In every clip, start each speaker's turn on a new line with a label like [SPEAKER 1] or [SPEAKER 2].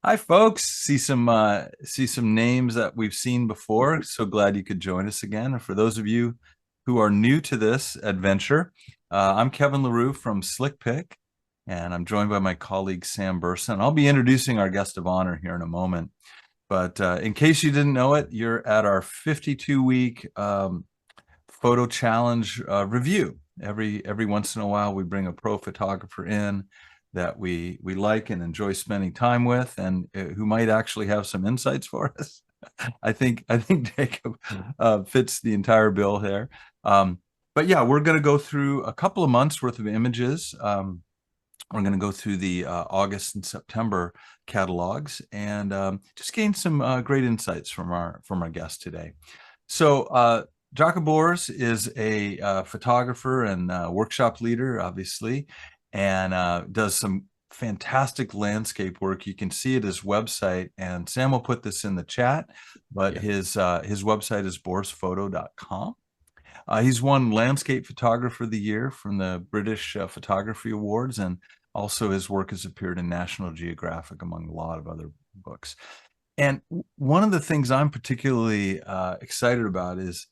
[SPEAKER 1] Hi, folks. See some names that we've seen before. So glad you could join us again. And for those of you who are new to this adventure, I'm Kevin LaRue from SlickPic, and I'm joined by my colleague Sam Burson. I'll be introducing our guest of honor here in a moment. But in case you didn't know it, you're at our 52-week photo challenge review. Every once in a while, we bring a pro photographer in that we like and enjoy spending time with, and who might actually have some insights for us. I think Jacob fits the entire bill here. But yeah, we're going to go through a couple of months worth of images. We're going to go through the August and September catalogs and just gain some great insights from our guest today. So Jakub is a photographer and workshop leader, obviously, and does some fantastic landscape work. You can see at his website, and Sam will put this in the chat, but his website is borsphoto.com. He's won Landscape Photographer of the Year from the British Photography Awards, and also his work has appeared in National Geographic, among a lot of other books. And one of the things I'm particularly excited about is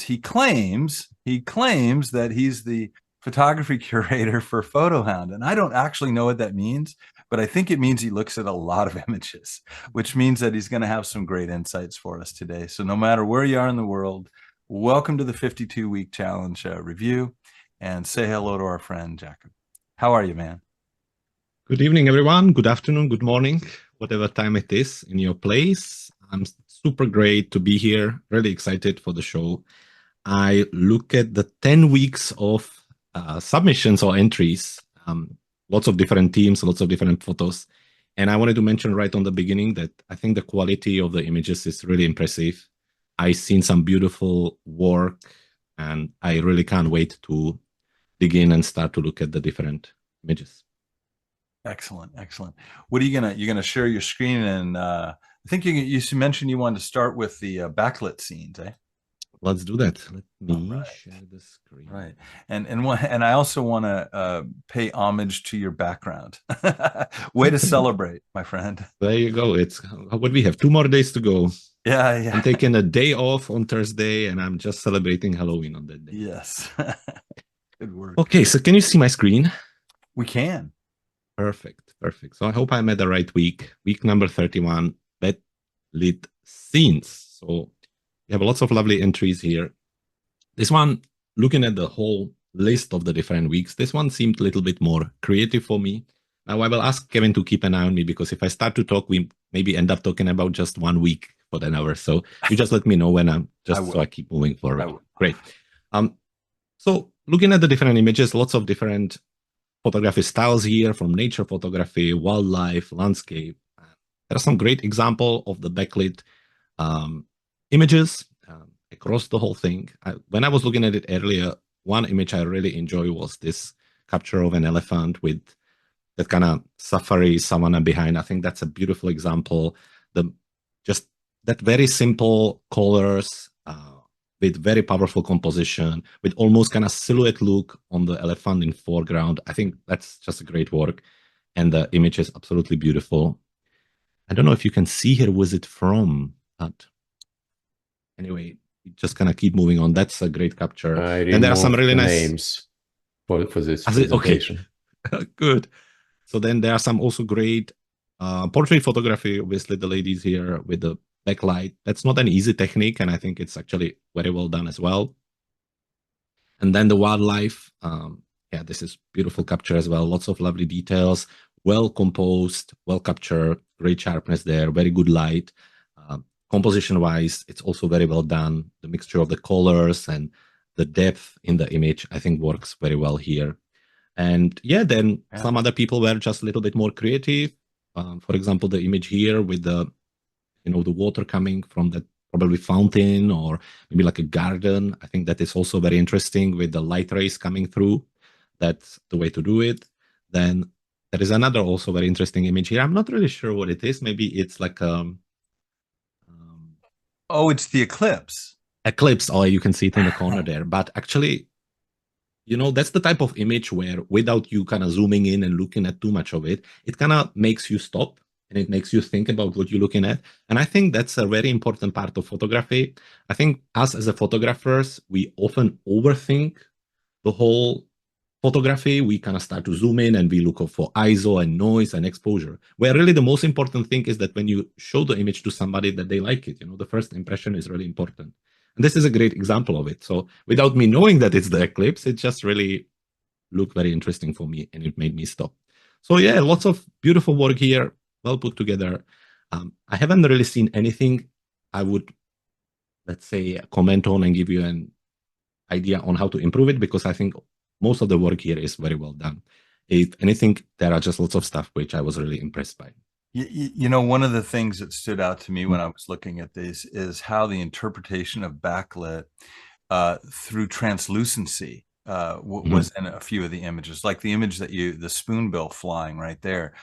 [SPEAKER 1] he claims that he's the photography curator for Photohound, and I don't actually know what that means, but I think it means he looks at a lot of images, which means that he's going to have some great insights for us today. So no matter where you are in the world, welcome to the 52-week challenge review, and say hello to our friend Jakub. How are you, man?
[SPEAKER 2] Good evening, everyone. Good afternoon, good morning, whatever time it is in your place. I'm super great to be here. Really excited for the show. I look at the 10 weeks of submissions or entries, lots of different teams, lots of different photos. And I wanted to mention right on the beginning that I think the quality of the images is really impressive. I've seen some beautiful work, and I really can't wait to dig in and start to look at the different images.
[SPEAKER 1] Excellent. What are you're gonna share your screen, and I think you mentioned you wanted to start with the backlit scenes, eh?
[SPEAKER 2] Let's do that. Let me share the screen.
[SPEAKER 1] Right. And I also want to pay homage to your background. Way to celebrate, my friend.
[SPEAKER 2] There you go. It's what we have. 2 more days to go.
[SPEAKER 1] Yeah.
[SPEAKER 2] I'm taking a day off on Thursday, and I'm just celebrating Halloween on that day.
[SPEAKER 1] Yes. Good work.
[SPEAKER 2] Okay, so can you see my screen?
[SPEAKER 1] We can.
[SPEAKER 2] Perfect. So I hope I'm at the right week. Week number 31, Backlit Scenes. So we have lots of lovely entries here. This one, looking at the whole list of the different weeks, this one seemed a little bit more creative for me. Now I will ask Kevin to keep an eye on me, because if I start to talk, we maybe end up talking about just 1 week for an hour. So you just let me know when so I keep moving forward. Great. So looking at the different images, lots of different photography styles here, from nature photography, wildlife, landscape. There are some great examples of the backlit images across the whole thing. When I was looking at it earlier, one image I really enjoy was this capture of an elephant with that kind of safari savanna behind. I think that's a beautiful example. Just that very simple colors with very powerful composition, with almost kind of silhouette look on the elephant in foreground. I think that's just a great work, and the image is absolutely beautiful. I don't know if you can see here was it from, but anyway, just kind of keep moving on. That's a great capture. And there are some really nice
[SPEAKER 3] names for this presentation.
[SPEAKER 2] Okay. Good. So then there are some also great portrait photography. Obviously, the ladies here with the backlight. That's not an easy technique, and I think it's actually very well done as well. And then the wildlife. Yeah, this is beautiful capture as well. Lots of lovely details, well composed, well captured, great sharpness there, very good light. Composition wise, it's also very well done. The mixture of the colors and the depth in the image, I think, works very well here. And yeah, then some other people were just a little bit more creative. For example, the image here with the water coming from that probably fountain, or maybe like a garden. I think that is also very interesting with the light rays coming through. That's the way to do it. Then there is another also very interesting image here. I'm not really sure what it is. Maybe it's like
[SPEAKER 1] oh, it's the eclipse.
[SPEAKER 2] Eclipse. Oh, you can see it in the corner there. But actually, that's the type of image where, without you kind of zooming in and looking at too much of it, it kind of makes you stop and it makes you think about what you're looking at. And I think that's a very important part of photography. I think us as a photographers, we often overthink the whole photography. We kind of start to zoom in and we look for ISO and noise and exposure, where really the most important thing is that when you show the image to somebody that they like it, the first impression is really important. And this is a great example of it. So without me knowing that it's the eclipse, it just really looked very interesting for me and it made me stop. So yeah, lots of beautiful work here, well put together. I haven't really seen anything I would, let's say, comment on and give you an idea on how to improve it, because I think most of the work here is very well done. If anything, there are just lots of stuff which I was really impressed by.
[SPEAKER 1] One of the things that stood out to me when I was looking at this is how the interpretation of backlit through translucency was in a few of the images, like the image that the spoonbill flying right there.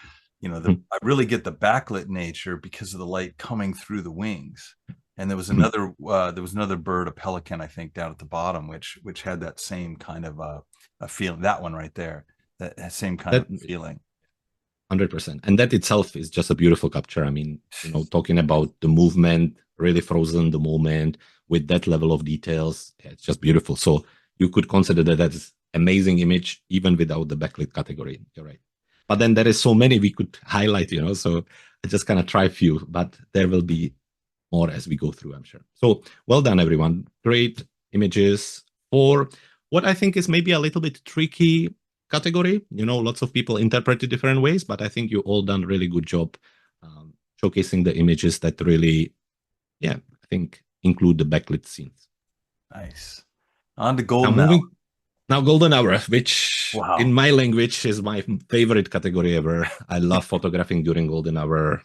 [SPEAKER 1] I really get the backlit nature because of the light coming through the wings. And there was another bird, a pelican, I think, down at the bottom, which had that same kind of a feeling. That one right there, that same kind of feeling.
[SPEAKER 2] 100%. And that itself is just a beautiful capture. I mean, talking about the movement, really frozen the moment with that level of details, it's just beautiful. So you could consider that as amazing image even without the backlit category. You're right. But then there is so many we could highlight, so I just kind of try a few, but there will be more as we go through, I'm sure. So well done, everyone. Great images for what I think is maybe a little bit tricky category. Lots of people interpret it different ways, but I think you all done a really good job showcasing the images that really, I think include the backlit scenes.
[SPEAKER 1] Nice. On to golden hour.
[SPEAKER 2] Now golden hour, which in my language is my favorite category ever. I love photographing during golden hour,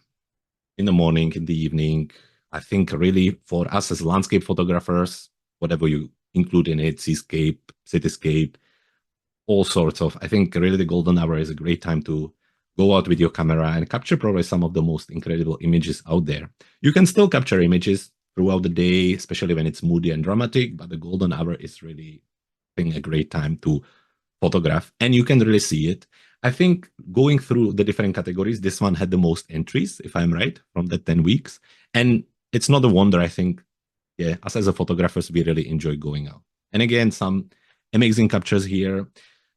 [SPEAKER 2] in the morning, in the evening. I think really for us as landscape photographers, whatever you include in it, seascape, cityscape, all sorts of, I think really the golden hour is a great time to go out with your camera and capture probably some of the most incredible images out there. You can still capture images throughout the day, especially when it's moody and dramatic, but the golden hour is really, I think, a great time to photograph, and you can really see it. I think going through the different categories, this one had the most entries, if I'm right, from the 10 weeks. And it's not a wonder, I think, us as a photographers, we really enjoy going out. And again, some amazing captures here.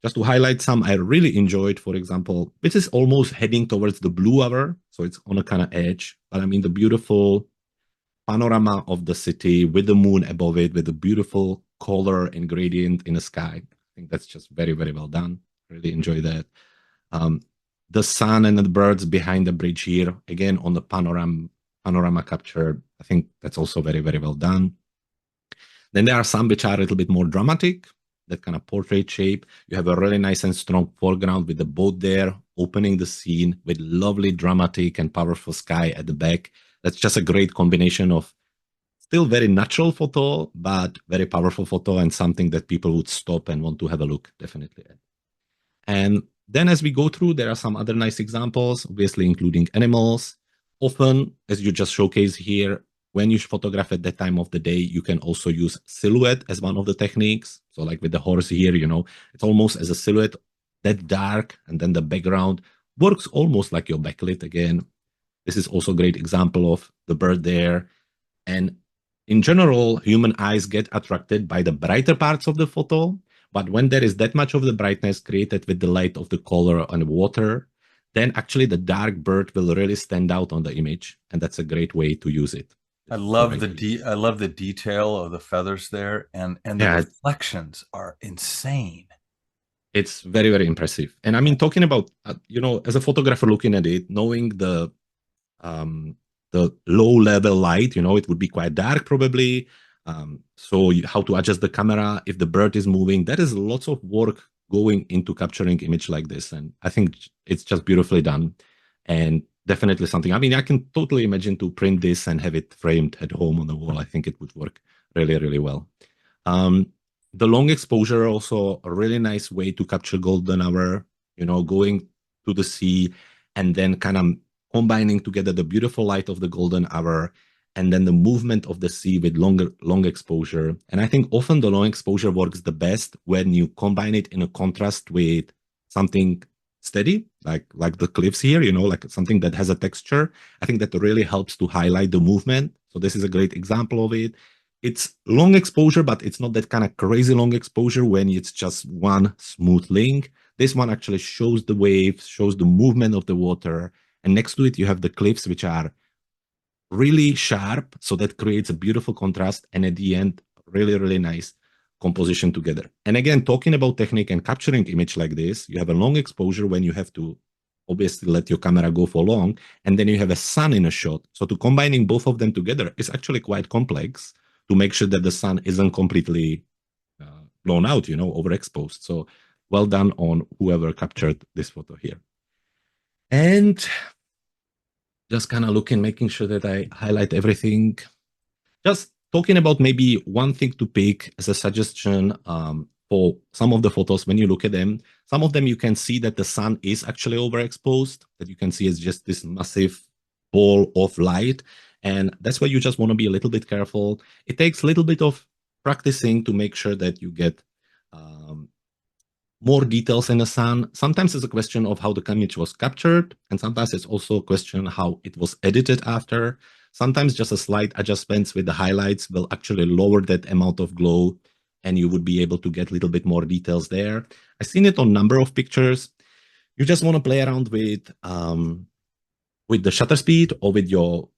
[SPEAKER 2] Just to highlight some I really enjoyed, for example, this is almost heading towards the blue hour, so it's on a kind of edge. But I mean, the beautiful panorama of the city with the moon above it, with the beautiful color and gradient in the sky. I think that's just very, very well done. Really enjoy that. The sun and the birds behind the bridge here, again, on the panorama capture. I think that's also very, very well done. Then there are some which are a little bit more dramatic, that kind of portrait shape. You have a really nice and strong foreground with the boat there, opening the scene with lovely dramatic and powerful sky at the back. That's just a great combination of still very natural photo, but very powerful photo, and something that people would stop and want to have a look, definitely. And then as we go through, there are some other nice examples, obviously including animals. Often, as you just showcase here, when you photograph at that time of the day, you can also use silhouette as one of the techniques. So like with the horse here, it's almost as a silhouette, that dark, and then the background works almost like your backlit again. This is also a great example of the bird there. And in general, human eyes get attracted by the brighter parts of the photo. But when there is that much of the brightness created with the light of the color and water, then actually the dark bird will really stand out on the image. And that's a great way to use it.
[SPEAKER 1] I love the detail of the feathers there, and the reflections are insane.
[SPEAKER 2] It's very, very impressive. And I mean, talking about, as a photographer looking at it, knowing the low level light, it would be quite dark probably. So how to adjust the camera if the bird is moving, that is lots of work going into capturing image like this. And I think it's just beautifully done, and definitely something, I mean, I can totally imagine to print this and have it framed at home on the wall. I think it would work really, really well. The long exposure, also a really nice way to capture golden hour, going to the sea and then kind of combining together the beautiful light of the golden hour and then the movement of the sea with long exposure. And I think often the long exposure works the best when you combine it in a contrast with something steady, like the cliffs here, you know, like something that has a texture. I think that really helps to highlight the movement. So this is a great example of it. It's long exposure, but it's not that kind of crazy long exposure when it's just one smooth link. This one actually shows the waves, shows the movement of the water. And next to it, you have the cliffs, which are really sharp. So that creates a beautiful contrast. And at the end, really, really nice composition together. And again, talking about technique and capturing image like this, you have a long exposure when you have to obviously let your camera go for long, and then you have a sun in a shot. So to combining both of them together is actually quite complex to make sure that the sun isn't completely blown out, you know, overexposed. So well done on whoever captured this photo here. And just kind of looking, making sure that I highlight everything. Just talking about maybe one thing to pick as a suggestion for some of the photos. When you look at them, some of them you can see that the sun is actually overexposed, that you can see it's just this massive ball of light. And that's why you just want to be a little bit careful. It takes a little bit of practicing to make sure that you get more details in the sun. Sometimes it's a question of how the image was captured, and sometimes it's also a question how it was edited after. Sometimes just a slight adjustments with the highlights will actually lower that amount of glow, and you would be able to get a little bit more details there. I've seen it on a number of pictures. You just want to play around with the shutter speed or with your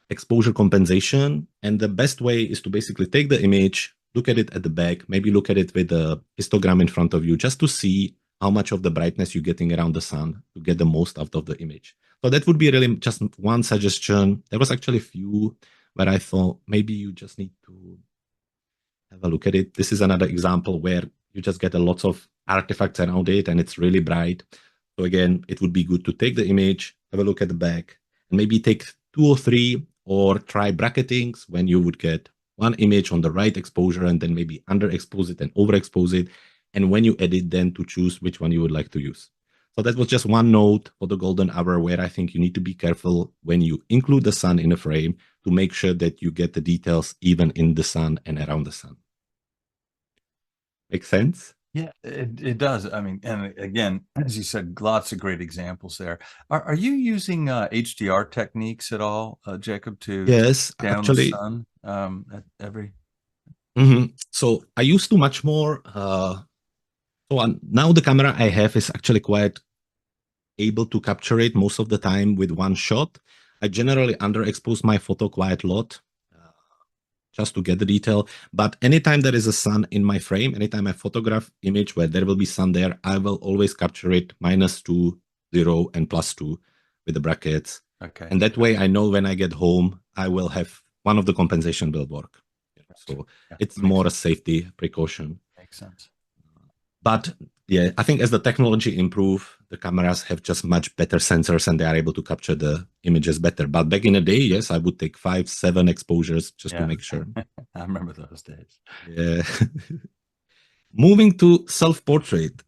[SPEAKER 2] exposure compensation. And the best way is to basically take the image, look at it at the back, maybe look at it with a histogram in front of you, just to see how much of the brightness you're getting around the sun to get the most out of the image. So that would be really just one suggestion. There was actually a few where I thought maybe you just need to have a look at it. This is another example where you just get a lot of artifacts around it and it's really bright. So again, it would be good to take the image, have a look at the back, and maybe take 2 or 3 or try bracketings when you would get one image on the right exposure and then maybe underexpose it and overexpose it. And when you edit, then to choose which one you would like to use. So that was just one note for the golden hour where I think you need to be careful when you include the sun in a frame to make sure that you get the details even in the sun and around the sun. Make sense?
[SPEAKER 1] Yeah, it does. I mean, and again, as you said, lots of great examples there. Are you using HDR techniques at all, Jacob, to
[SPEAKER 2] Yes,
[SPEAKER 1] down
[SPEAKER 2] actually.
[SPEAKER 1] the sun at every?
[SPEAKER 2] So I used to much more. Now the camera I have is actually quite able to capture it most of the time with one shot. I generally underexpose my photo quite a lot just to get the detail. But anytime there is a sun in my frame, anytime I photograph image where there will be sun there, I will always capture it -2, 0, and +2 with the brackets.
[SPEAKER 1] Okay.
[SPEAKER 2] And that way I know when I get home, I will have one of the compensation will work. So yeah, it's more a safety precaution.
[SPEAKER 1] Makes sense.
[SPEAKER 2] But yeah, I think as the technology improve, the cameras have just much better sensors and they are able to capture the images better. But back in the day, yes, I would take 5, 7 exposures just to make sure.
[SPEAKER 1] I remember those days.
[SPEAKER 2] Yeah. Moving to self-portrait.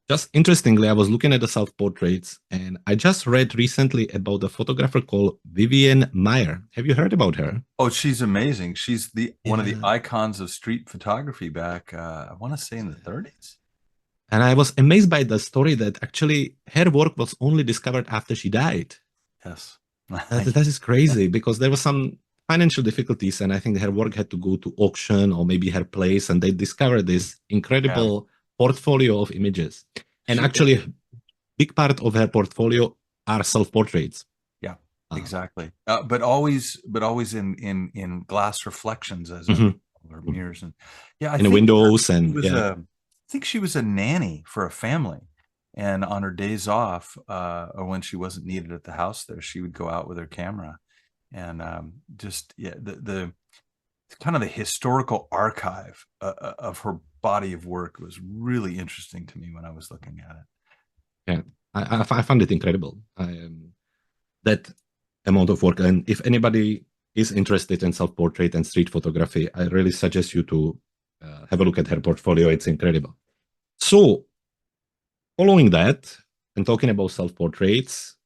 [SPEAKER 2] Just interestingly, I was looking at the self-portraits and I just read recently about a photographer called Vivian Maier. Have you heard about her?
[SPEAKER 1] Oh, she's amazing. She's one of the icons of street photography back, I want to say in the 30s.
[SPEAKER 2] And I was amazed by the story that actually her work was only discovered after she died.
[SPEAKER 1] Yes.
[SPEAKER 2] That is crazy because there was some financial difficulties and I think her work had to go to auction or maybe her place and they discovered this incredible portfolio of images. And actually a big part of her portfolio are self-portraits.
[SPEAKER 1] Yeah, exactly. But always in glass reflections as or mirrors. And yeah, I
[SPEAKER 2] think windows and
[SPEAKER 1] I think she was a nanny for a family, and on her days off, or when she wasn't needed at the house there, she would go out with her camera, and the kind of the historical archive of her body of work was really interesting to me when I was looking at it.
[SPEAKER 2] Yeah, I found it incredible. That amount of work, and if anybody is interested in self-portrait and street photography, I really suggest you to have a look at her portfolio. It's incredible. So following that and talking about self-portraits,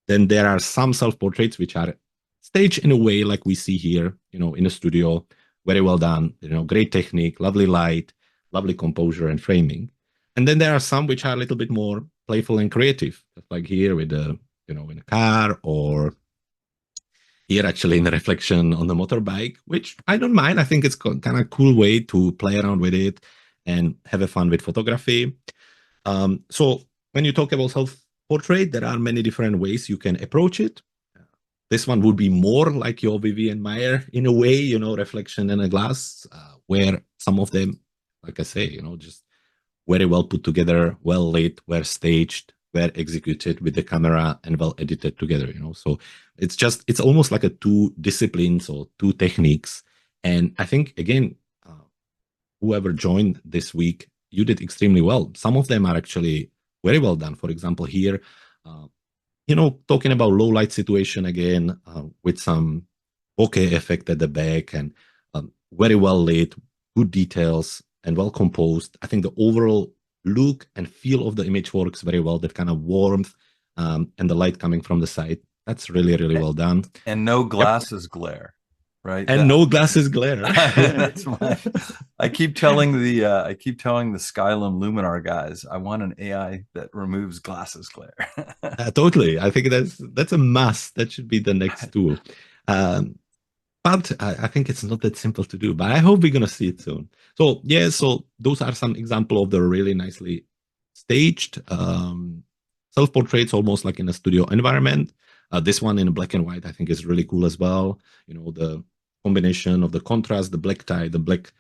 [SPEAKER 2] then there are some self-portraits which are staged in a way like we see here, in a studio, very well done, great technique, lovely light, lovely composure and framing. And then there are some which are a little bit more playful and creative, just like here with the, in a car, or here actually in the reflection on the motorbike, which I don't mind. I think it's kind of cool way to play around with it and have a fun with photography. So when you talk about self-portrait, there are many different ways you can approach it. This one would be more like your Vivian Mayer in a way, reflection in a glass, where some of them, like I say, just very well put together, well lit, well staged, well executed with the camera and well edited together, So it's almost like a two disciplines or two techniques. And I think, again, whoever joined this week, you did extremely well. Some of them are actually very well done. For example, here, talking about low light situation again, with some bokeh effect at the back and very well lit, good details and well composed. I think the overall look and feel of the image works very well. That kind of warmth and the light coming from the side. That's really, really well done.
[SPEAKER 1] And no glasses glare, right?
[SPEAKER 2] And no glasses glare.
[SPEAKER 1] That's I keep telling the Skylum Luminar guys, I want an AI that removes glasses glare.
[SPEAKER 2] Totally. I think that's a must. That should be the next tool. But I think it's not that simple to do, but I hope we're going to see it soon. So yeah, so those are some examples of the really nicely staged self-portraits, almost like in a studio environment. This one in black and white, I think is really cool as well. The combination of the contrast, the black tie, the black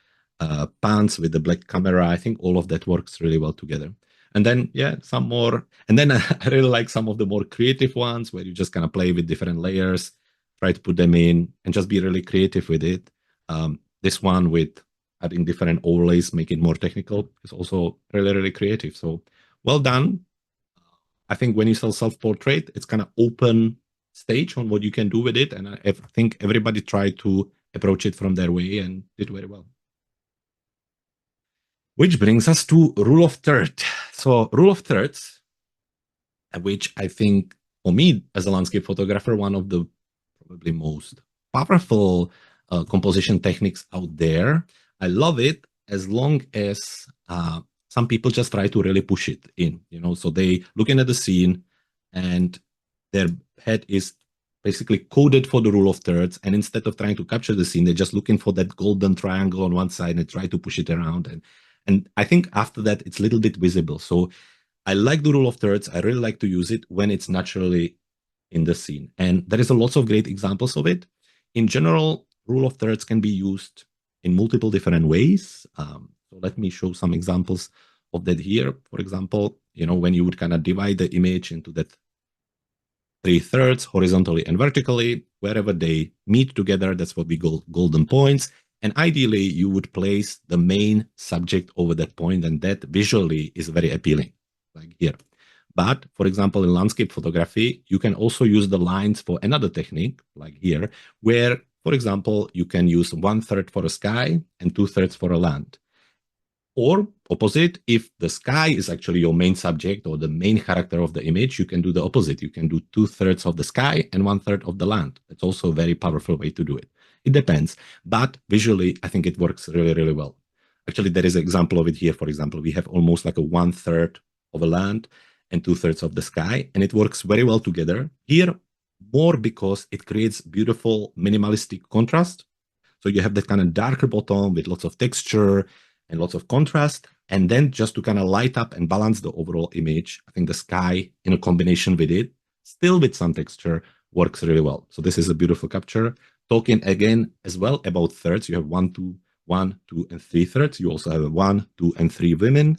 [SPEAKER 2] pants with the black camera, I think all of that works really well together. And then, yeah, some more. And then I really like some of the more creative ones where you just kind of play with different layers, try to put them in and just be really creative with it. This one with adding different overlays, make it more technical, is also really, really creative. So well done. I think when you sell self-portrait, it's kind of open stage on what you can do with it. And I think everybody tried to approach it from their way and did very well. Which brings us to rule of thirds. So rule of thirds, which I think for me as a landscape photographer, one of the probably most powerful composition techniques out there. I love it as long as some people just try to really push it in, so they looking at the scene and their head is basically coded for the rule of thirds. And instead of trying to capture the scene, they're just looking for that golden triangle on one side and try to push it around. And I think after that, it's a little bit visible. So I like the rule of thirds. I really like to use it when it's naturally in the scene. And there is a lots of great examples of it. In general, rule of thirds can be used in multiple different ways. So let me show some examples of that here. For example, when you would kind of divide the image into that 3/3 horizontally and vertically, wherever they meet together, that's what we call golden points. And ideally, you would place the main subject over that point, and that visually is very appealing, like here. But for example, in landscape photography, you can also use the lines for another technique, like here, where, for example, you can use 1/3 for a sky and 2/3 for a land. Or opposite, if the sky is actually your main subject or the main character of the image, you can do the opposite. You can do 2/3 of the sky and 1/3 of the land. It's also a very powerful way to do it. It depends, but visually, I think it works really, really well. Actually, there is an example of it here. For example, we have almost like a 1/3 of a land and 2/3 of the sky, and it works very well together. Here, more because it creates beautiful minimalistic contrast. So you have that kind of darker bottom with lots of texture and lots of contrast. And then just to kind of light up and balance the overall image, I think the sky in a combination with it, still with some texture, works really well. So this is a beautiful capture. Talking again as well about thirds, you have 1, 2, and 3/3. You also have 1, 2, and 3 women.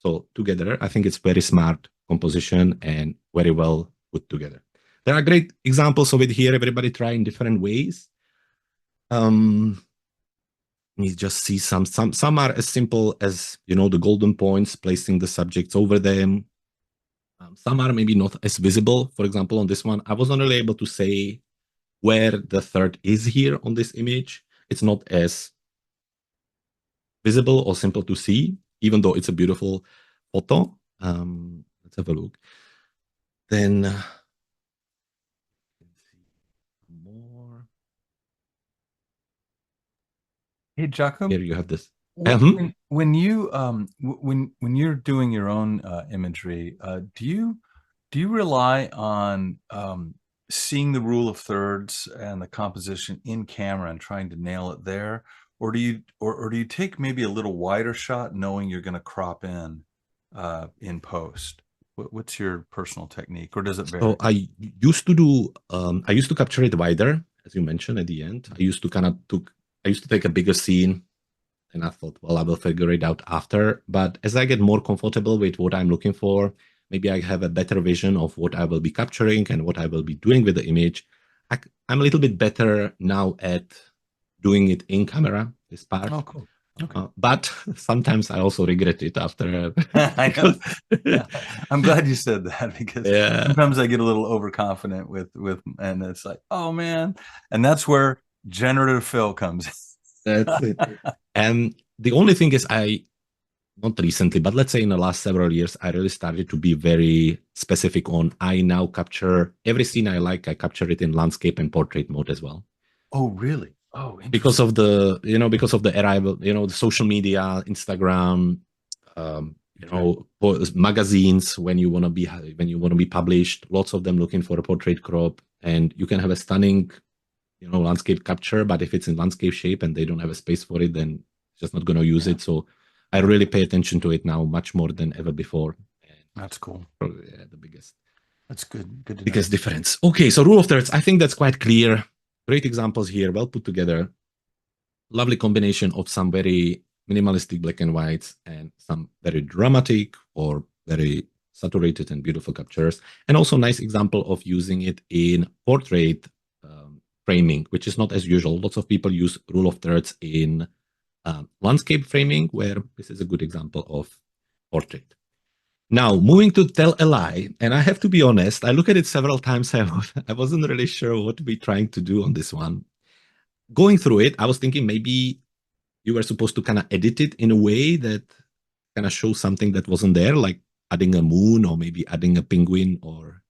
[SPEAKER 2] So together, I think it's very smart composition and very well put together. There are great examples of it here. Everybody try in different ways. Let me just see some are as simple as, the golden points, placing the subjects over them. Some are maybe not as visible. For example, on this one, I wasn't really able to say where the third is here on this image. It's not as visible or simple to see, even though it's a beautiful photo. Let's have a look. Then more.
[SPEAKER 1] Hey, Jakub.
[SPEAKER 2] Here you have this.
[SPEAKER 1] When you when you're doing your own imagery, do you rely on seeing the rule of thirds and the composition in camera and trying to nail it there, or do you take maybe a little wider shot, knowing you're going to crop in post? What's your personal technique, or does it vary?
[SPEAKER 2] So I used to do, I used to capture it wider, as you mentioned at the end. I used to take a bigger scene, and I thought, well, I will figure it out after. But as I get more comfortable with what I'm looking for, maybe I have a better vision of what I will be capturing and what I will be doing with the image. I'm a little bit better now at doing it in camera, this part.
[SPEAKER 1] Oh, cool. Okay.
[SPEAKER 2] But sometimes I also regret it after.
[SPEAKER 1] I know. Yeah. I'm glad you said that, because
[SPEAKER 2] Yeah.
[SPEAKER 1] sometimes I get a little overconfident with, and it's like, oh man, and that's where generative fill comes in.
[SPEAKER 2] That's it. And the only thing is, not recently, but let's say in the last several years, I really started to be very specific on, I now capture every scene I like, I capture it in landscape and portrait mode as well.
[SPEAKER 1] Oh, really? Oh,
[SPEAKER 2] because of the, because of the arrival, the social media, Instagram, magazines, when you want to be published, lots of them looking for a portrait crop, and you can have a stunning, landscape capture, but if it's in landscape shape and they don't have a space for it, then it's just not going to use it. So I really pay attention to it now much more than ever before.
[SPEAKER 1] That's cool.
[SPEAKER 2] Probably, the biggest.
[SPEAKER 1] That's good. Good to
[SPEAKER 2] biggest difference. Okay, so rule of thirds. I think that's quite clear. Great examples here, well put together. Lovely combination of some very minimalistic black and whites and some very dramatic or very saturated and beautiful captures. And also nice example of using it in portrait framing, which is not as usual. Lots of people use rule of thirds in landscape framing, where this is a good example of portrait. Now, moving to tell a lie, and I have to be honest, I look at it several times. I wasn't really sure what to be trying to do on this one. Going through it, I was thinking maybe you were supposed to kind of edit it in a way that kind of shows something that wasn't there, like adding a moon or maybe adding a penguin, or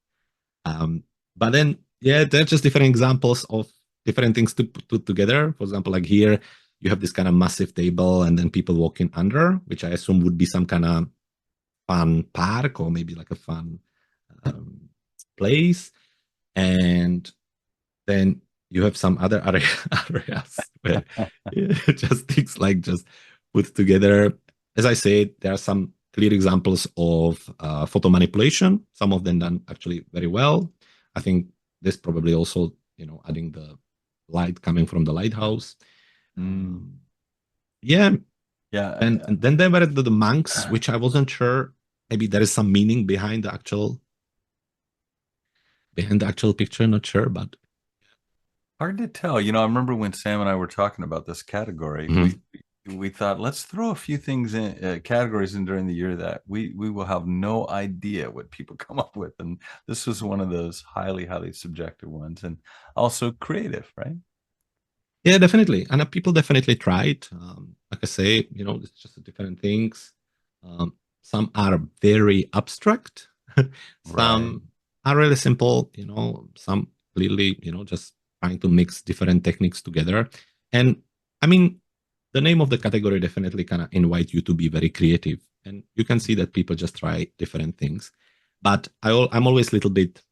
[SPEAKER 2] but then, yeah, they're just different examples of different things to put together. For example, like here, you have this kind of massive table and then people walking under, which I assume would be some kind of fun park or maybe like a fun place. And then you have some other areas where just things like just put together. As I said, there are some clear examples of photo manipulation, some of them done actually very well. I think this probably also, adding the light coming from the lighthouse. Yeah. And then there were the monks, which I wasn't sure. Maybe there is some meaning behind the actual picture. Not sure, but
[SPEAKER 1] hard to tell. I remember when Sam and I were talking about this category, we thought, let's throw a few things in, categories in during the year that we will have no idea what people come up with, and this was one of those highly subjective ones, and also creative, right?
[SPEAKER 2] Yeah, definitely. And people definitely tried. Like I say, it's just different things. Some are very abstract. Some are really simple. Some clearly, just trying to mix different techniques together. And I mean, the name of the category definitely kind of invite you to be very creative. And you can see that people just try different things. But I'm always a little bit,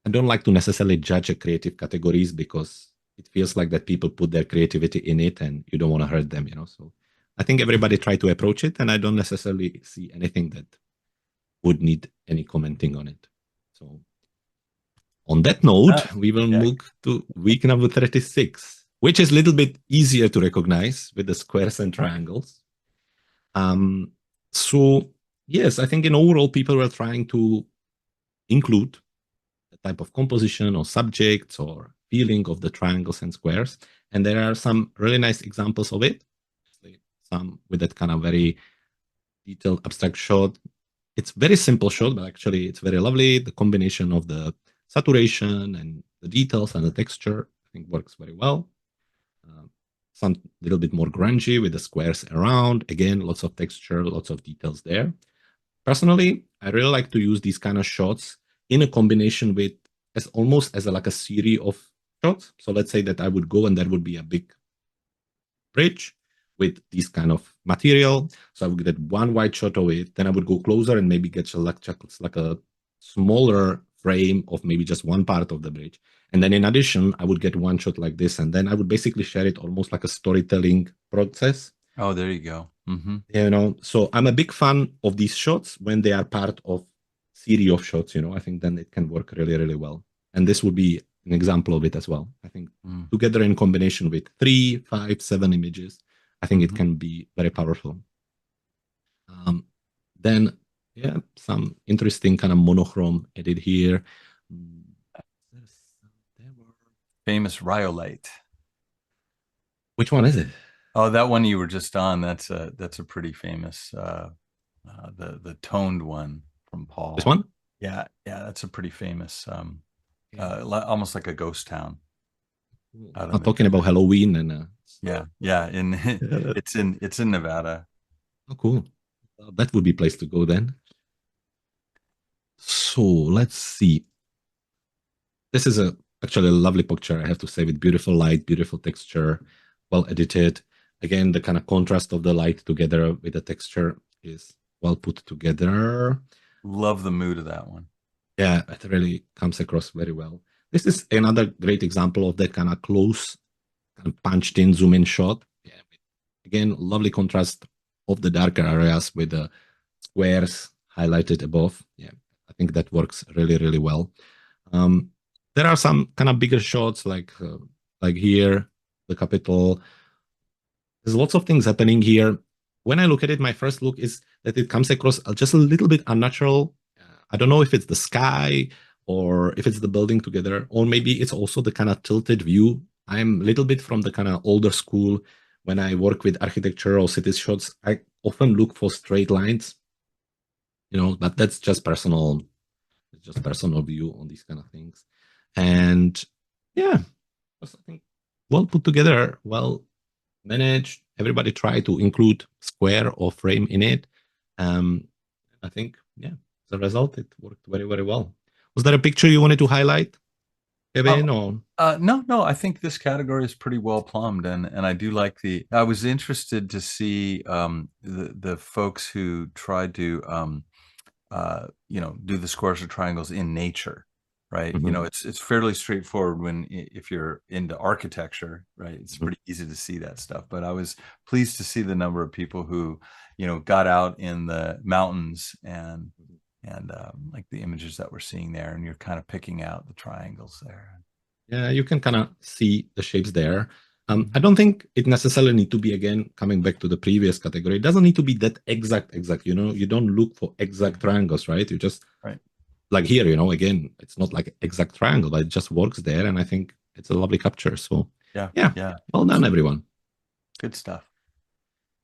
[SPEAKER 2] I don't like to necessarily judge creative categories, because it feels like that people put their creativity in it and you don't want to hurt them, So I think everybody try to approach it, and I don't necessarily see anything that would need any commenting on it. So on that note, we will move to week number 36, which is a little bit easier to recognize with the squares and triangles. So yes, I think in overall people were trying to include type of composition or subjects or feeling of the triangles and squares. And there are some really nice examples of it. Some with that kind of very detailed abstract shot. It's very simple shot, but actually it's very lovely. The combination of the saturation and the details and the texture, I think, works very well. Some little bit more grungy with the squares around. Again, lots of texture, lots of details there. Personally, I really like to use these kind of shots in a combination with almost as like a series of shots. So let's say that I would go and there would be a big bridge, with this kind of material. So I would get one wide shot of it, then I would go closer and maybe get like a smaller frame of maybe just one part of the bridge. And then in addition, I would get one shot like this, and then I would basically share it almost like a storytelling process.
[SPEAKER 1] Oh, there you go. Mm-hmm.
[SPEAKER 2] You know, so I'm a big fan of these shots when they are part of series of shots. You know, I think then it can work really, really well. And this would be an example of it as well. I think together in combination with 3, 5, 7 images, I think it can be very powerful. Then, yeah, some interesting kind of monochrome edit here.
[SPEAKER 1] Famous rhyolite.
[SPEAKER 2] Which one is it?
[SPEAKER 1] Oh, that one you were just on. That's a pretty famous the toned one from Paul.
[SPEAKER 2] This one?
[SPEAKER 1] Yeah, that's a pretty famous almost like a ghost town.
[SPEAKER 2] I'm talking about Halloween and
[SPEAKER 1] yeah, it's in Nevada.
[SPEAKER 2] Oh, cool. Well, that would be a place to go then. So let's see. This is actually a lovely picture, I have to say, with beautiful light, beautiful texture, well edited. Again, the kind of contrast of the light together with the texture is well put together.
[SPEAKER 1] Love the mood of that one.
[SPEAKER 2] Yeah, it really comes across very well. This is another great example of that kind of close, kind of punched in, zoom in shot. Yeah, again, lovely contrast of the darker areas with the squares highlighted above. Yeah, I think that works really, really well. There are some kind of bigger shots like here, the Capitol. There's lots of things happening here. When I look at it, my first look is that it comes across just a little bit unnatural. I don't know if it's the sky or if it's the building together, or maybe it's also the kind of tilted view. I'm a little bit from the kind of older school. When I work with architecture or city shots, I often look for straight lines, you know, but that's just personal. It's just personal view on these kind of things. And yeah, I think well put together, well managed. Everybody try to include square or frame in it. I think, yeah, as a result, it worked very, very well. Was there a picture you wanted to highlight, Kevin? Or
[SPEAKER 1] no, I think this category is pretty well plumbed, and I do like I was interested to see the folks who tried to do the squares or triangles in nature, right? You know, it's fairly straightforward if you're into architecture, right? It's pretty easy to see that stuff. But I was pleased to see the number of people who, got out in the mountains and like the images that we're seeing there, and you're kind of picking out the triangles there.
[SPEAKER 2] Yeah, you can kind of see the shapes there. I don't think it necessarily need to be, again, coming back to the previous category. It doesn't need to be that exact, you don't look for exact triangles, right? You just, like here, again, it's not like exact triangle, but it just works there. And I think it's a lovely capture. So yeah. Well done, everyone.
[SPEAKER 1] Good stuff.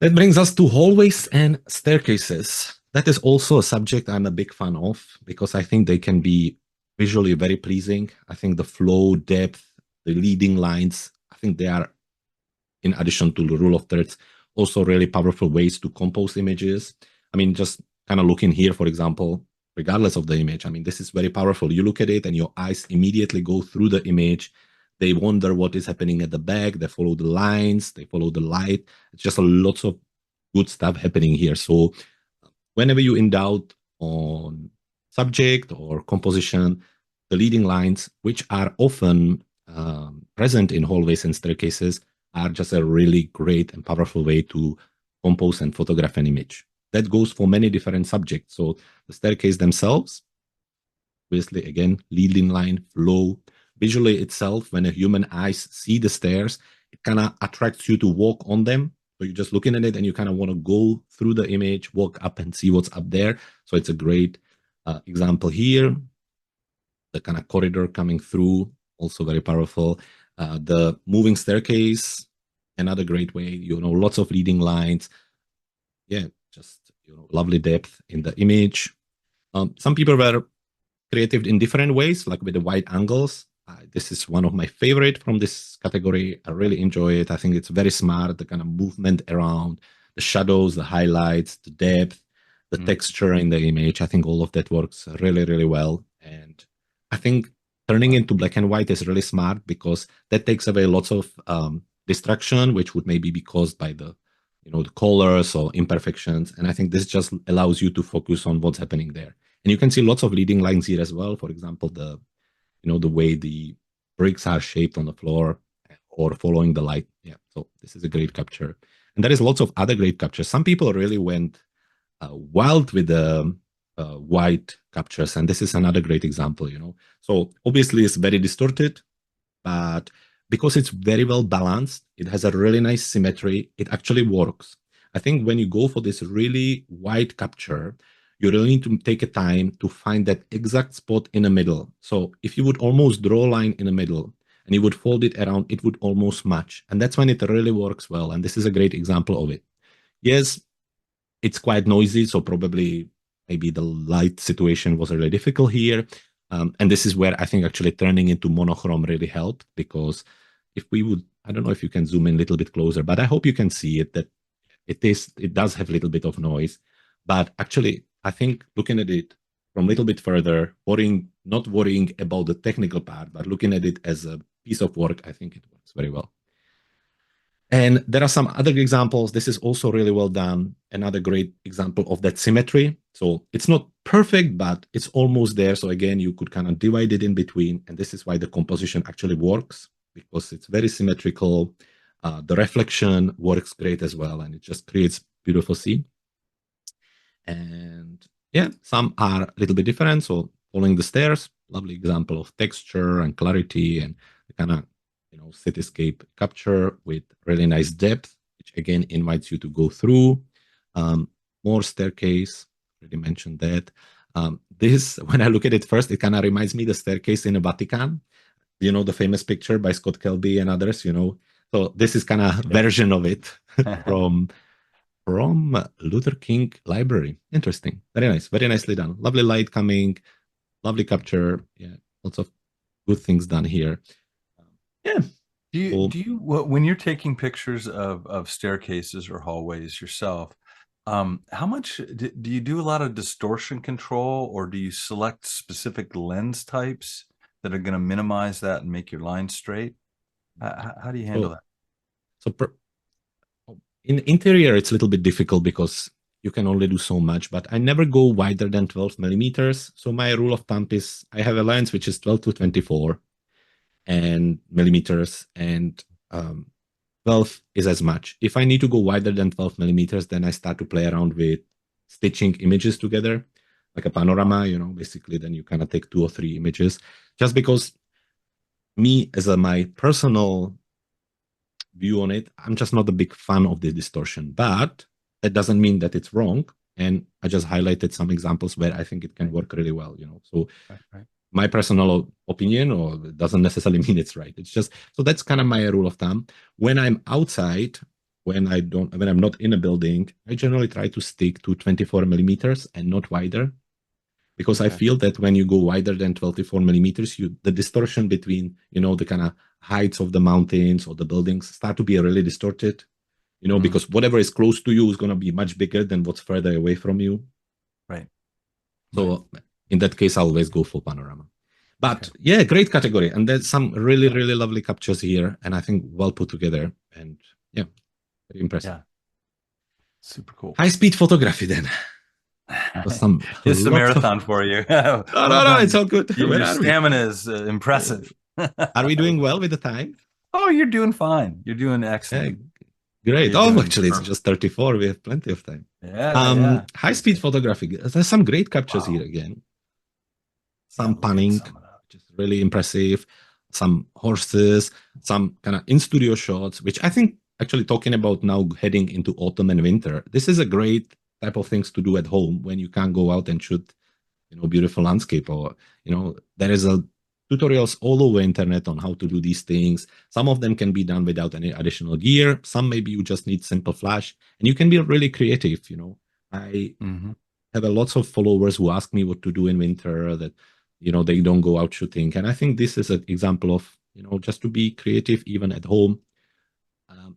[SPEAKER 2] That brings us to hallways and staircases. That is also a subject I'm a big fan of because I think they can be visually very pleasing. I think the flow, depth, the leading lines, I think they are, in addition to the rule of thirds, also really powerful ways to compose images. I mean, just kind of looking here, for example, regardless of the image, I mean, this is very powerful. You look at it and your eyes immediately go through the image. They wonder what is happening at the back. They follow the lines. They follow the light. It's just a lots of good stuff happening here. So whenever you in doubt on subject or composition, the leading lines, which are often present in hallways and staircases, are just a really great and powerful way to compose and photograph an image. That goes for many different subjects. So the staircase themselves, obviously, again, leading line, flow, visually itself, when a human eyes see the stairs, it kind of attracts you to walk on them. So you're just looking at it and you kind of want to go through the image, walk up and see what's up there. So it's a great example here. The kind of corridor coming through, also very powerful. The moving staircase, another great way, lots of leading lines. Yeah, just, lovely depth in the image. Some people were creative in different ways, like with the wide angles. This is one of my favorite from this category. I really enjoy it. I think it's very smart, the kind of movement around, the shadows, the highlights, the depth, the texture in the image. I think all of that works really, really well. And I think turning into black and white is really smart because that takes away lots of distraction, which would maybe be caused by the the colors or imperfections. And I think this just allows you to focus on what's happening there. And you can see lots of leading lines here as well. For example, the way the bricks are shaped on the floor or following the light. Yeah, so this is a great capture. And there is lots of other great captures. Some people really went wild with the white captures, and this is another great example. So obviously it's very distorted, but because it's very well balanced, it has a really nice symmetry, it actually works. I think when you go for this really wide capture, you really need to take a time to find that exact spot in the middle. So if you would almost draw a line in the middle and you would fold it around, it would almost match. And that's when it really works well. And this is a great example of it. Yes, it's quite noisy, so probably maybe the light situation was really difficult here. And this is where I think actually turning into monochrome really helped, because if we would, I don't know if you can zoom in a little bit closer, but I hope you can see it, that it does have a little bit of noise. But actually, I think looking at it from a little bit further, not worrying about the technical part, but looking at it as a piece of work, I think it works very well. And there are some other examples. This is also really well done. Another great example of that symmetry. So it's not perfect, but it's almost there. So again, you could kind of divide it in between. And this is why the composition actually works, because it's very symmetrical. The reflection works great as well. And it just creates beautiful scene. And yeah, some are a little bit different. So following the stairs, lovely example of texture and clarity and kind of cityscape capture with really nice depth, which again invites you to go through. More staircase, already mentioned that. This, when I look at it first, it kind of reminds me the staircase in the Vatican, the famous picture by Scott Kelby and others, So this is kind of version of it from Luther King Library. Interesting. Very nice. Very nicely done. Lovely light coming, lovely capture. Yeah, lots of good things done here. Yeah.
[SPEAKER 1] Do you when you're taking pictures of staircases or hallways yourself, how much do you do a lot of distortion control, or do you select specific lens types that are going to minimize that and make your line straight? How do you handle that?
[SPEAKER 2] So in interior, it's a little bit difficult because you can only do so much, but I never go wider than 12 millimeters. So my rule of thumb is I have a lens which is 12 to 24 and millimeters, and 12 is as much. If I need to go wider than 12 millimeters, then I start to play around with stitching images together, like a panorama, basically then you kind of take 2 or 3 images, just because me, as my personal view on it, I'm just not a big fan of the distortion, but that doesn't mean that it's wrong. And I just highlighted some examples where I think it can work really well, So my personal opinion, or it doesn't necessarily mean it's right. It's just, so that's kind of my rule of thumb. When I'm outside, when I'm not in a building, I generally try to stick to 24 millimeters and not wider, because I feel that when you go wider than 24 millimeters, the distortion between, the kind of heights of the mountains or the buildings start to be really distorted, because whatever is close to you is going to be much bigger than what's further away from you.
[SPEAKER 1] Right.
[SPEAKER 2] So in that case, I always go for panorama. But yeah, great category. And there's some really, really lovely captures here. And I think well put together. And yeah, very impressive.
[SPEAKER 1] Yeah. Super cool.
[SPEAKER 2] High-speed photography then.
[SPEAKER 1] It's the marathon for you.
[SPEAKER 2] No, it's all good.
[SPEAKER 1] Your stamina is impressive.
[SPEAKER 2] Are we doing well with the time?
[SPEAKER 1] Oh, you're doing fine. You're doing excellent.
[SPEAKER 2] Great. Actually, it's just 34. We have plenty of time. High-speed photography. There's some great captures here again. Some panning, which is really impressive. Some horses, some kind of in-studio shots, which I think actually talking about now heading into autumn and winter, this is a great type of things to do at home when you can't go out and shoot, beautiful landscape, or, there is tutorials all over internet on how to do these things. Some of them can be done without any additional gear. Some maybe you just need simple flash, and you can be really creative. I have lots of followers who ask me what to do in winter, that, they don't go out shooting. And I think this is an example of, just to be creative even at home.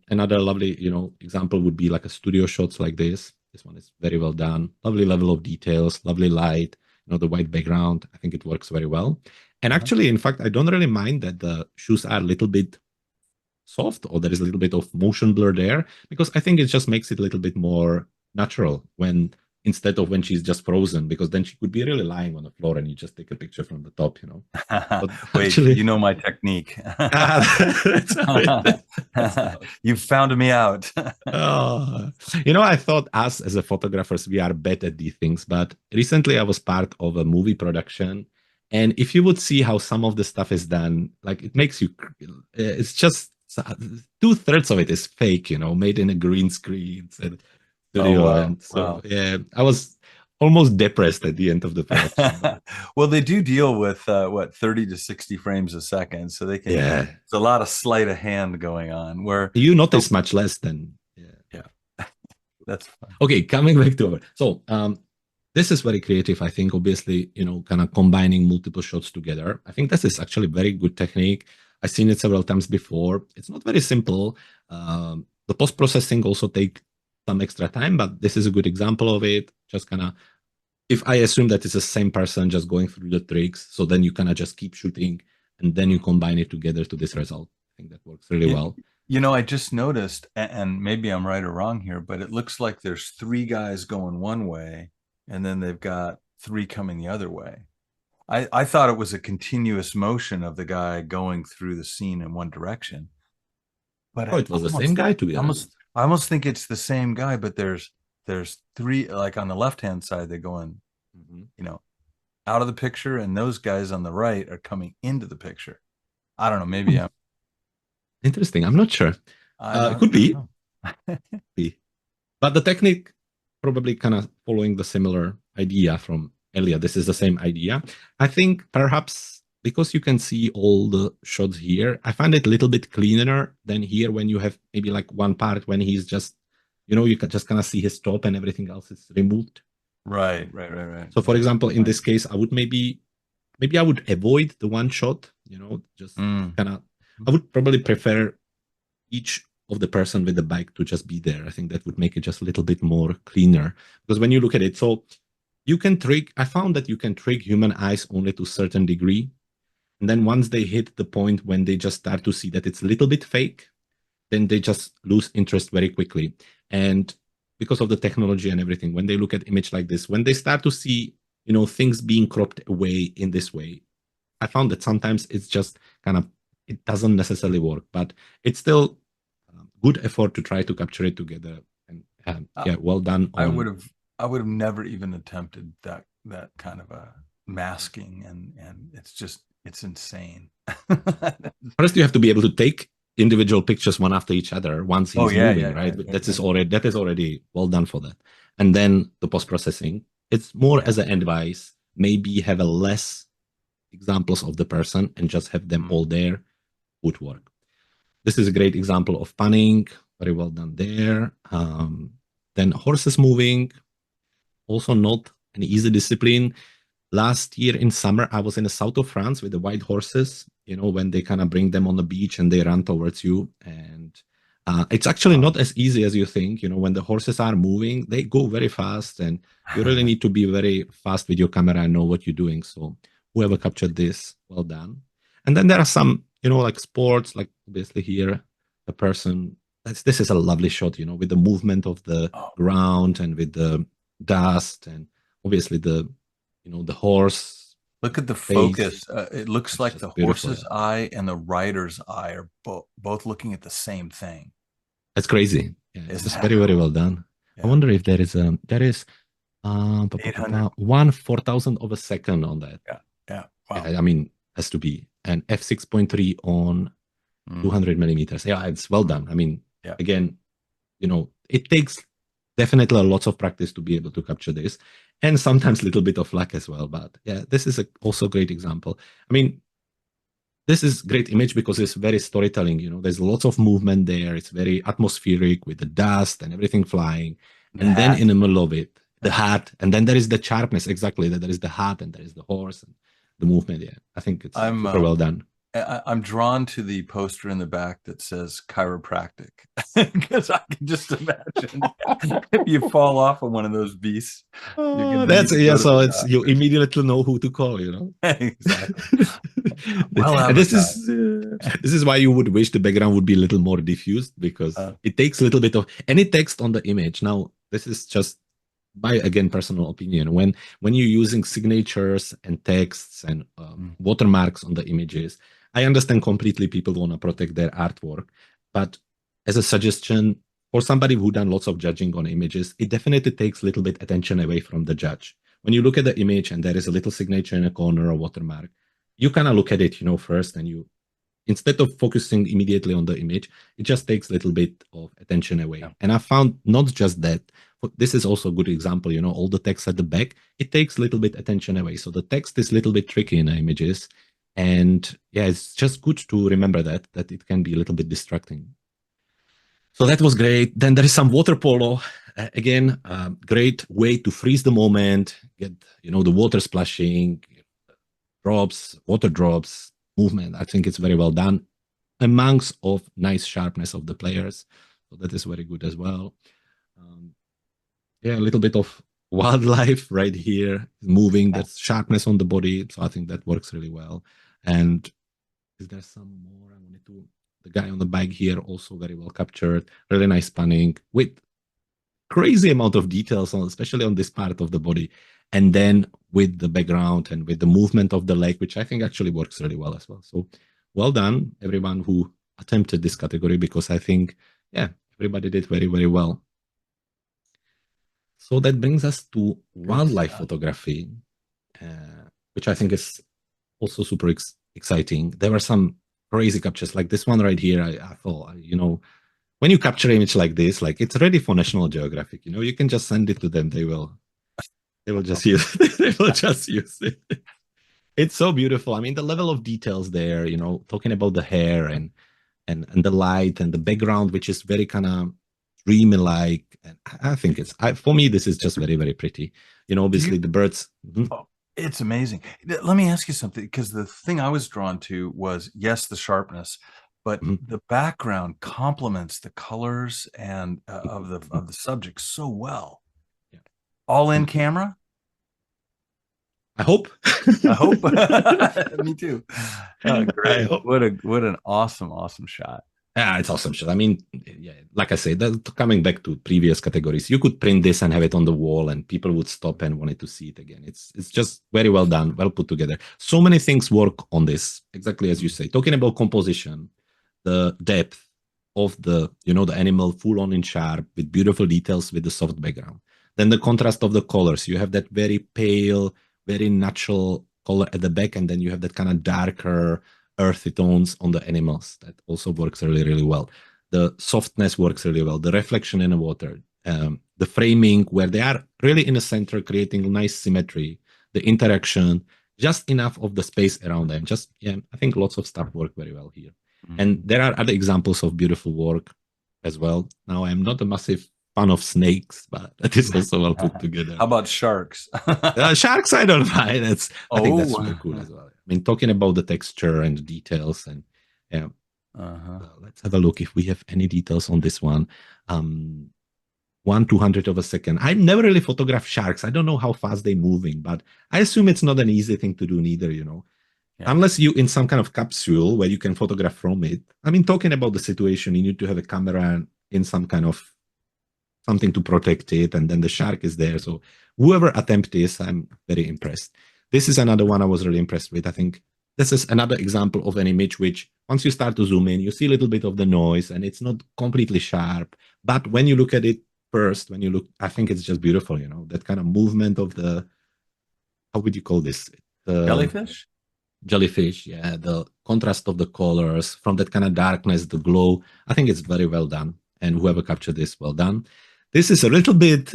[SPEAKER 2] Another lovely, example would be like a studio shots like this. This one is very well done. Lovely level of details, lovely light, the white background. I think it works very well. And actually, in fact, I don't really mind that the shoes are a little bit soft, or there is a little bit of motion blur there, because I think it just makes it a little bit more natural when instead of when she's just frozen, because then she could be really lying on the floor and you just take a picture from the top, But
[SPEAKER 1] Wait,
[SPEAKER 2] actually,
[SPEAKER 1] you know my technique.
[SPEAKER 2] that's
[SPEAKER 1] You found me out.
[SPEAKER 2] I thought us as a photographers, we are bad at these things, but recently I was part of a movie production. And if you would see how some of the stuff is done, like it makes you, it's just 2/3 of it is fake, made in a green screen and studio.
[SPEAKER 1] Oh, wow.
[SPEAKER 2] And so,
[SPEAKER 1] Wow.
[SPEAKER 2] yeah, I was almost depressed at the end of the production.
[SPEAKER 1] Well, they do deal with 30 to 60 frames a second, so they can.
[SPEAKER 2] Yeah,
[SPEAKER 1] It's a lot of sleight of hand going on. Where
[SPEAKER 2] you notice much less than.
[SPEAKER 1] Yeah, that's fine.
[SPEAKER 2] Okay, coming back to it. So this is very creative, I think. Obviously, kind of combining multiple shots together. I think this is actually a very good technique. I've seen it several times before. It's not very simple. The post-processing also take some extra time, but this is a good example of it. Just kind of, if I assume that it's the same person just going through the tricks, so then you kind of just keep shooting and then you combine it together to this result. I think that works really well.
[SPEAKER 1] I just noticed, and maybe I'm right or wrong here, but it looks like there's 3 guys going one way, and then they've got 3 coming the other way. I thought it was a continuous motion of the guy going through the scene in one direction. But
[SPEAKER 2] it was the same guy, to be honest.
[SPEAKER 1] I almost think it's the same guy, but there's 3, like on the left-hand side, they're going, out of the picture, and those guys on the right are coming into the picture. I don't know. Maybe I'm
[SPEAKER 2] interesting. I'm not sure. Could be. But the technique probably kind of following the similar idea from earlier. This is the same idea. I think perhaps because you can see all the shots here, I find it a little bit cleaner than here when you have maybe like one part when he's just, you can just kind of see his top and everything else is removed.
[SPEAKER 1] Right.
[SPEAKER 2] So for example, in this case, I would maybe I would avoid the one shot, just kind of, I would probably prefer each of the person with the bike to just be there. I think that would make it just a little bit more cleaner, because when you look at it, so you can trick, I found that you can trick human eyes only to a certain degree. And then once they hit the point when they just start to see that it's a little bit fake, then they just lose interest very quickly. And because of the technology and everything, when they look at image like this, when they start to see, things being cropped away in this way, I found that sometimes it's just kind of, it doesn't necessarily work, but it's still good effort to try to capture it together. And well done.
[SPEAKER 1] I would have never even attempted that kind of a masking, and it's insane.
[SPEAKER 2] First, you have to be able to take individual pictures one after each other once he's moving, right? That is already well done for that. And then the post-processing, it's more as an advice, maybe have a less examples of the person and just have them all there would work. This is a great example of panning, very well done there. Then horses moving, also not an easy discipline. Last year in summer, I was in the south of France with the white horses, when they kind of bring them on the beach and they run towards you. And it's actually not as easy as you think. When the horses are moving, they go very fast, and you really need to be very fast with your camera and know what you're doing. So whoever captured this, well done. And then there are some, like sports, like obviously here, the person, this is a lovely shot, with the movement of the ground and with the dust and obviously the horse.
[SPEAKER 1] Look at the
[SPEAKER 2] face.
[SPEAKER 1] focus. It looks like the horse's eye and the rider's eye are both looking at the same thing.
[SPEAKER 2] That's crazy. Yeah, it's very, very well done. Yeah. I wonder if there is 1/4000 of a second on that.
[SPEAKER 1] Yeah. Wow.
[SPEAKER 2] I mean, has to be an f6.3 on 200 millimeters. Yeah, it's well done. I mean, again, it takes definitely lots of practice to be able to capture this, and sometimes a little bit of luck as well. But yeah, this is also a great example. I mean, this is great image because it's very storytelling. There's lots of movement there. It's very atmospheric with the dust and everything flying. And then in the middle of it, the hat, and then there is the sharpness. Exactly, that there is the hat and there is the horse and the movement. Yeah, I think it's super well done.
[SPEAKER 1] I'm drawn to the poster in the back that says chiropractic because I can just imagine if you fall off of one of those beasts, you're gonna need
[SPEAKER 2] That's
[SPEAKER 1] to
[SPEAKER 2] yeah.
[SPEAKER 1] go to
[SPEAKER 2] So
[SPEAKER 1] the
[SPEAKER 2] it's you
[SPEAKER 1] doctor.
[SPEAKER 2] immediately know who to call.
[SPEAKER 1] Exactly. Well
[SPEAKER 2] And
[SPEAKER 1] advertised.
[SPEAKER 2] this is why you would wish the background would be a little more diffused because it takes a little bit of any text on the image. Now, this is just my again personal opinion. When you're using signatures and texts and watermarks on the images, I understand completely people want to protect their artwork, but as a suggestion for somebody who done lots of judging on images, it definitely takes a little bit attention away from the judge. When you look at the image and there is a little signature in a corner or watermark, you kind of look at it, first, and you instead of focusing immediately on the image, it just takes a little bit of attention away.
[SPEAKER 1] Yeah.
[SPEAKER 2] And I found not just that, but this is also a good example, all the text at the back, it takes a little bit attention away. So the text is a little bit tricky in the images. And yeah, it's just good to remember that it can be a little bit distracting. So that was great. Then there is some water polo. Again, great way to freeze the moment, get, the water splashing, drops, water drops, movement. I think it's very well done amongst of nice sharpness of the players. So that is very good as well. Yeah, a little bit of wildlife right here, moving, that's sharpness on the body. So I think that works really well. And is there some more I wanted to? The guy on the bike here also very well captured, really nice spanning with crazy amount of details on, especially on this part of the body. And then with the background and with the movement of the leg, which I think actually works really well as well. So well done, everyone who attempted this category, because I think, yeah, everybody did very, very well. So that brings us to wildlife photography, which I think is also super exciting. There were some crazy captures like this one right here. I thought, when you capture an image like this, like it's ready for National Geographic, you can just send it to them. They will just use it. They will just use it. It's so beautiful. I mean, the level of details there, talking about the hair and the light and the background, which is very kind of dreamy-like. And I think for me, this is just very, very pretty. Obviously the birds.
[SPEAKER 1] Oh, it's amazing. Let me ask you something, because the thing I was drawn to was, yes, the sharpness, but the background complements the colors and of the subject so well.
[SPEAKER 2] Yeah.
[SPEAKER 1] All in camera.
[SPEAKER 2] I hope.
[SPEAKER 1] I hope. Me too. Great. What an awesome shot.
[SPEAKER 2] Yeah, it's awesome shot. I mean, yeah, like I said, coming back to previous categories, you could print this and have it on the wall and people would stop and wanted to see it again. It's just very well done, well put together. So many things work on this, exactly as you say. Talking about composition, the depth of the animal full on in sharp with beautiful details with the soft background. Then the contrast of the colors. You have that very pale, very natural color at the back, and then you have that kind of darker earthy tones on the animals. That also works really, really well. The softness works really well. The reflection in the water, the framing where they are really in the center, creating nice symmetry, the interaction, just enough of the space around them. I think lots of stuff work very well here. And there are other examples of beautiful work as well. Now, I'm not a massive fan of snakes, but that is also well put together.
[SPEAKER 1] How about sharks?
[SPEAKER 2] Sharks, I don't mind. I think that's super cool as well. I mean, talking about the texture and the details, and yeah. Let's have a look if we have any details on this one. 1/200 of a second. I've never really photographed sharks. I don't know how fast they're moving, but I assume it's not an easy thing to do neither, Yeah. Unless you in some kind of capsule where you can photograph from it. I mean, talking about the situation, you need to have a camera in some kind of something to protect it, and then the shark is there. So whoever attempt this, I'm very impressed. This is another one I was really impressed with. I think this is another example of an image which, once you start to zoom in, you see a little bit of the noise, and it's not completely sharp. But when you look at it first, I think it's just beautiful, that kind of movement of the, how would you call this?
[SPEAKER 1] Jellyfish?
[SPEAKER 2] Jellyfish, yeah, the contrast of the colors from that kind of darkness, the glow. I think it's very well done, and whoever captured this, well done. This is a little bit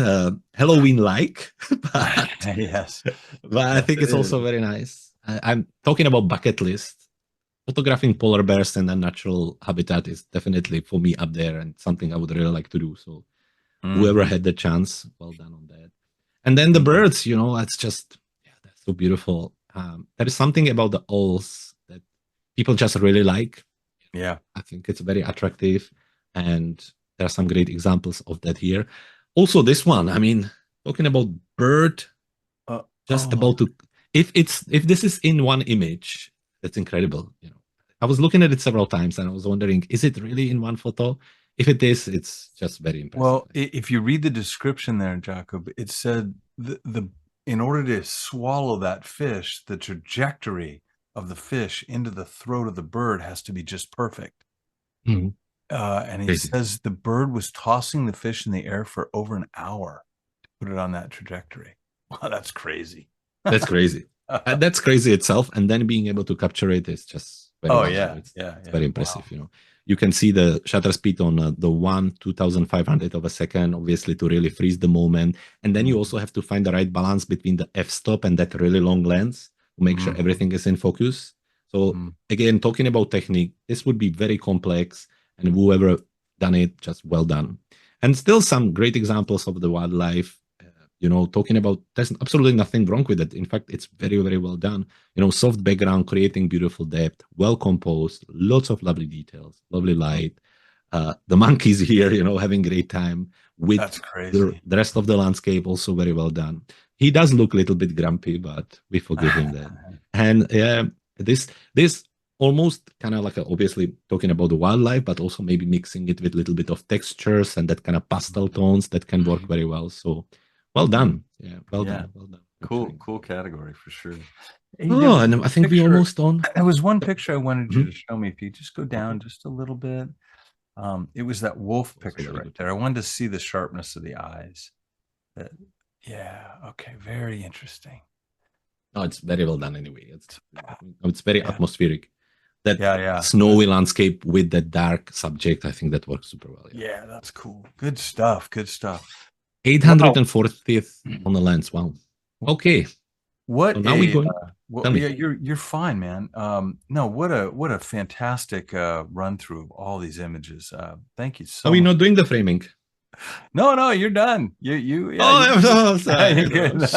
[SPEAKER 2] Halloween-like, but
[SPEAKER 1] yes,
[SPEAKER 2] but I think it's also very nice. I'm talking about bucket list. Photographing polar bears in a natural habitat is definitely for me up there, and something I would really like to do. So whoever had the chance, well done on that. And then the birds, that's just, yeah, that's so beautiful. There is something about the owls that people just really like.
[SPEAKER 1] Yeah.
[SPEAKER 2] I think it's very attractive, and there are some great examples of that here. Also, this one, I mean, talking about bird, just about to, if this is in one image, that's incredible. You know, I was looking at it several times and I was wondering, is it really in one photo? If it is, it's just very impressive.
[SPEAKER 1] Well, if you read the description there, Jakub, it said the in order to swallow that fish, the trajectory of the fish into the throat of the bird has to be just perfect.
[SPEAKER 2] Mhm.
[SPEAKER 1] And he says the bird was tossing the fish in the air for over an hour to put it on that trajectory. Wow, that's crazy.
[SPEAKER 2] That's crazy. That's crazy itself. And then being able to capture it is just very well done. It's very impressive.
[SPEAKER 1] Wow.
[SPEAKER 2] You know, you can see the shutter speed on the 1/2500 of a second, obviously, to really freeze the moment. And then you also have to find the right balance between the f-stop and that really long lens to make sure everything is in focus. So again, talking about technique, this would be very complex, and whoever done it, just well done. And still some great examples of the wildlife. You know, talking about, there's absolutely nothing wrong with it. In fact, it's very, very well done. You know, soft background, creating beautiful depth, well composed, lots of lovely details, lovely light. The monkeys here, you know, having great time with
[SPEAKER 1] That's crazy.
[SPEAKER 2] the rest of the landscape, also very well done. He does look a little bit grumpy, but we forgive him that. And this almost kind of like obviously talking about the wildlife, but also maybe mixing it with a little bit of textures and that kind of pastel tones that can work very well. So well done. Yeah, well done. Well done.
[SPEAKER 1] Cool category for sure.
[SPEAKER 2] Oh, and I think we almost on.
[SPEAKER 1] There was one picture I wanted you to show me. If you just go down just a little bit. It was that wolf picture right there. I wanted to see the sharpness of the eyes. Okay, very interesting.
[SPEAKER 2] No, it's very well done anyway. It's very atmospheric. That snowy landscape with that dark subject, I think that works super well.
[SPEAKER 1] Yeah, that's cool. Good stuff. Good stuff.
[SPEAKER 2] 840th on the lens. Wow. Okay.
[SPEAKER 1] What
[SPEAKER 2] so now we going?
[SPEAKER 1] You're fine, man. No, what a fantastic run through of all these images. Thank you so much.
[SPEAKER 2] Are we not doing the framing?
[SPEAKER 1] No, you're done. You're
[SPEAKER 2] good.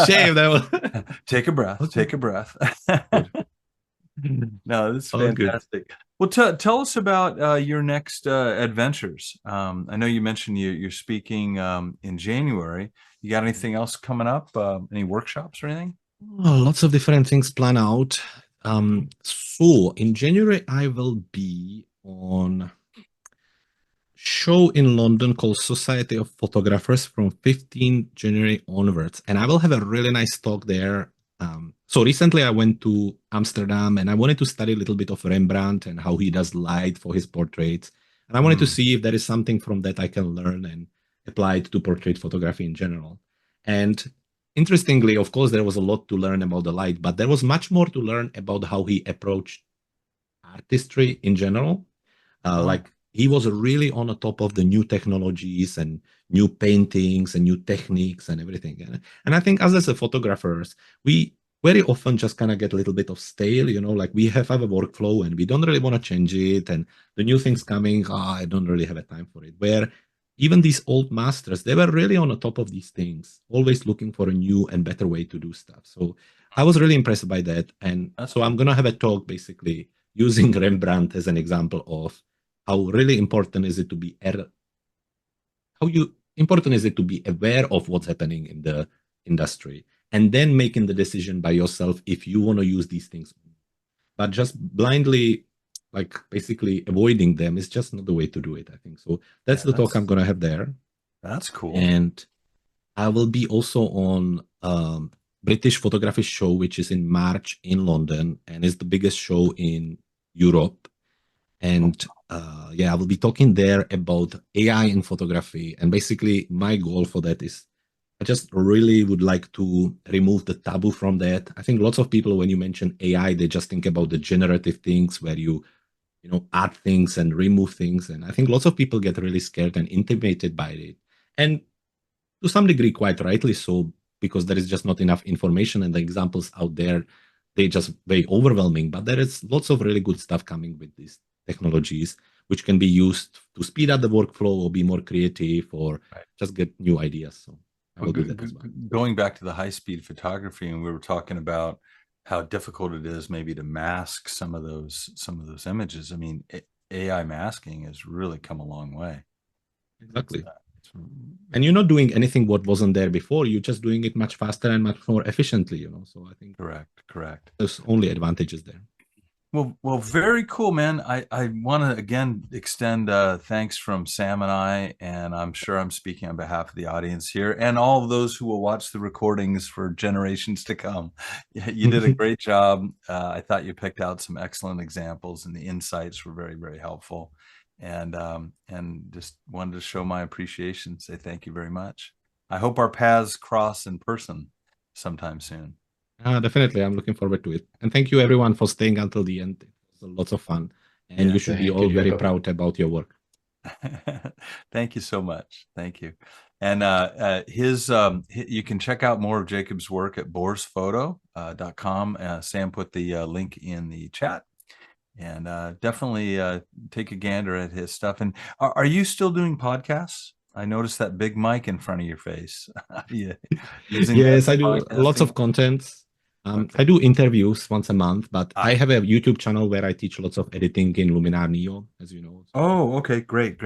[SPEAKER 2] Shame that.
[SPEAKER 1] Take a breath. Okay. Take a breath. No, this is fantastic. Well, tell us about your next adventures. I know you mentioned you're speaking in January. You got anything else coming up? Any workshops or anything?
[SPEAKER 2] Lots of different things planned out. So in January, I will be on show in London called Society of Photographers from 15 January onwards. And I will have a really nice talk there. So recently I went to Amsterdam and I wanted to study a little bit of Rembrandt and how he does light for his portraits. And I wanted to see if there is something from that I can learn and apply it to portrait photography in general. And interestingly, of course, there was a lot to learn about the light, but there was much more to learn about how he approached artistry in general. Like he was really on the top of the new technologies and new paintings and new techniques and everything. And I think as a photographers, we very often just kind of get a little bit of stale, you know, like we have a workflow and we don't really want to change it. And the new things coming, I don't really have a time for it. Where even these old masters, they were really on the top of these things, always looking for a new and better way to do stuff. So I was really impressed by that. And so I'm going to have a talk basically using Rembrandt as an example of how really important is it to be aware of what's happening in the industry and then making the decision by yourself if you want to use these things. But just blindly, like basically avoiding them is just not the way to do it, I think. So that's the talk I'm going to have there.
[SPEAKER 1] That's cool.
[SPEAKER 2] And I will be also on British Photography Show, which is in March in London and is the biggest show in Europe. And I will be talking there about AI in photography. And basically my goal for that is I just really would like to remove the taboo from that. I think lots of people, when you mention AI, they just think about the generative things where you add things and remove things. And I think lots of people get really scared and intimidated by it. And to some degree, quite rightly so, because there is just not enough information and the examples out there, they're just very overwhelming. But there is lots of really good stuff coming with these technologies, which can be used to speed up the workflow or be more creative or just get new ideas. So I will do that as well.
[SPEAKER 1] Going back to the high-speed photography, and we were talking about how difficult it is maybe to mask some of those images. I mean, AI masking has really come a long way.
[SPEAKER 2] Exactly. And you're not doing anything what wasn't there before. You're just doing it much faster and much more efficiently, you know. So I think
[SPEAKER 1] correct.
[SPEAKER 2] There's only advantages there.
[SPEAKER 1] Well, very cool, man. I want to again extend thanks from Sam and I'm sure I'm speaking on behalf of the audience here and all of those who will watch the recordings for generations to come. You did a great job. I thought you picked out some excellent examples, and the insights were very, very helpful. And just wanted to show my appreciation. Say thank you very much. I hope our paths cross in person sometime soon.
[SPEAKER 2] Definitely. I'm looking forward to it. And thank you everyone for staying until the end. It was lots of fun. And you should be all very proud about your work.
[SPEAKER 1] Thank you so much. Thank you. And you can check out more of Jakub's work at borsphoto.com. Sam put the link in the chat. And definitely take a gander at his stuff. And are you still doing podcasts? I noticed that big mic in front of your face.
[SPEAKER 2] Yes, I do lots of content. I do interviews once a month, but I have a YouTube channel where I teach lots of editing in Luminar Neo, as you know.
[SPEAKER 1] Oh, okay, great.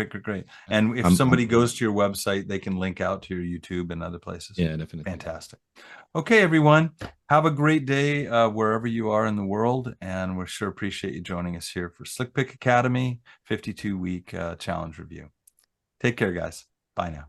[SPEAKER 1] And if somebody goes to your website, they can link out to your YouTube and other places.
[SPEAKER 2] Yeah, definitely.
[SPEAKER 1] Fantastic. Okay, everyone, have a great day wherever you are in the world, and we sure appreciate you joining us here for SlickPic Academy 52-week challenge review. Take care, guys. Bye now.